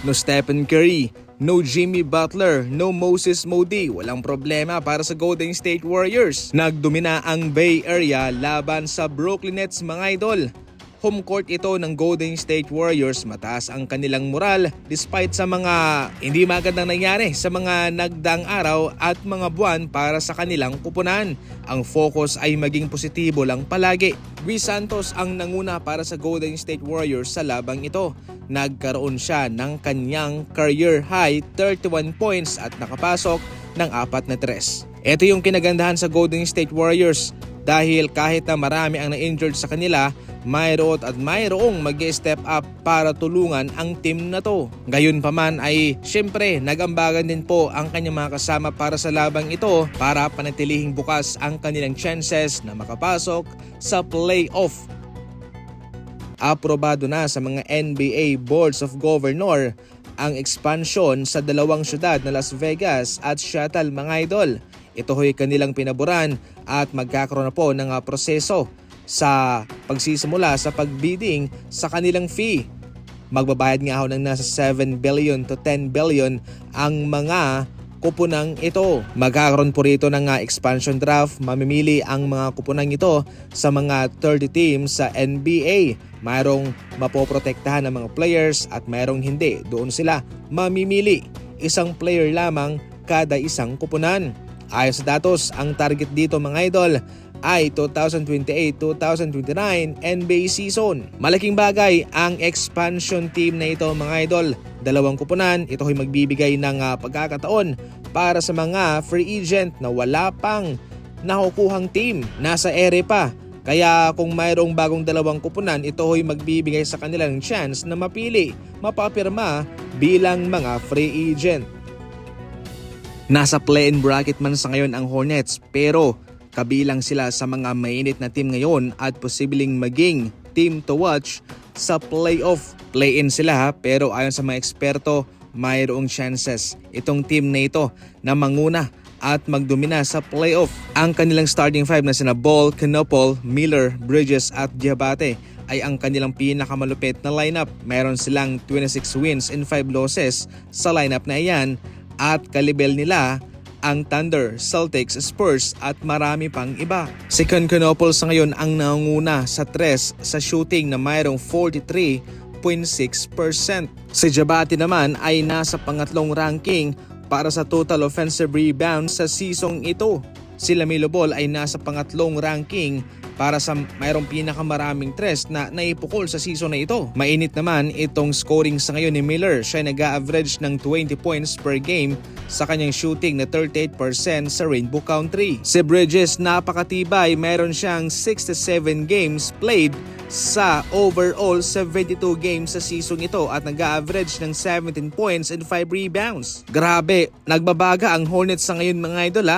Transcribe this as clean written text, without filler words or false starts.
No Stephen Curry, no Jimmy Butler, no Moses Moody, walang problema para sa Golden State Warriors. Nagdomina ang Bay Area laban sa Brooklyn Nets mga idol. Home court ito ng Golden State Warriors, mataas ang kanilang moral despite sa mga hindi magandang nangyari sa mga nagdaang araw at mga buwan para sa kanilang kupunan. Ang focus ay maging positibo lang palagi. Luis Santos ang nanguna para sa Golden State Warriors sa labang ito. Nagkaroon siya ng kanyang career high 31 points at nakapasok ng 4 na 3. Ito yung kinagandahan sa Golden State Warriors dahil kahit na marami ang na-injured sa kanila, mayroong mag-step up para tulungan ang team na to. Gayunpaman ay syempre nagambagan din po ang kanyang mga kasama para sa labang ito para panatilihing bukas ang kanilang chances na makapasok sa playoff. Aprobado na sa mga NBA Boards of Governor ang expansion sa dalawang syudad na Las Vegas at Seattle mga idol. Ito ho'y kanilang pinaboran at magkakaroon na po ng proseso sa pagsisimula sa pagbidding sa kanilang fee. Magbabayad nga ho ng nasa 7 billion to 10 billion ang mga kupunang ito. Magkakaroon po rito ng expansion draft. Mamimili ang mga kupunang ito sa mga 30 teams sa NBA. Mayroong mapoprotektahan ng mga players at mayroong hindi. Doon sila mamimili. Isang player lamang kada isang kupunan. Ayon sa datos, ang target dito mga idol ay 2028-2029 NBA season. Malaking bagay ang expansion team na ito mga idol. Dalawang kupunan, ito ay magbibigay ng pagkakataon para sa mga free agent na wala pang nakukuhang team. Nasa ere pa. Kaya kung mayroong bagong dalawang kupunan, ito ay magbibigay sa kanilang chance na mapili, mapapirma bilang mga free agent. Nasa play-in bracket man sa ngayon ang Hornets pero kabilang sila sa mga mainit na team ngayon at posibleng maging team to watch sa playoff. Play-in sila pero ayon sa mga eksperto mayroong chances itong team na ito na manguna at magdomina sa playoff. Ang kanilang starting five na sina Ball, Knopel, Miller, Bridges at Diabate ay ang kanilang pinakamalupit na lineup. Mayroon silang 26 wins and 5 losses sa lineup na iyan at kalibel nila ang Thunder, Celtics, Spurs at marami pang iba. Si Knopel sa ngayon ang nanguna sa 3 sa shooting na mayroong 43.6%. Si Diabate naman ay nasa pangatlong ranking para sa total offensive rebounds sa season ito. Si Lamelo Ball ay nasa pangatlong ranking para sa mayroong pinakamaraming tres na naipukol sa season na ito. Mainit naman itong scoring sa ngayon ni Miller. Siya ay nag-a-average ng 20 points per game sa kanyang shooting na 38% sa Rainbow Country. Si Bridges napakatibay, mayroon siyang 67 games played sa overall 72 games sa season ito at nag-a-average ng 17 points and 5 rebounds. Grabe, nagbabaga ang Hornets sa ngayon mga idol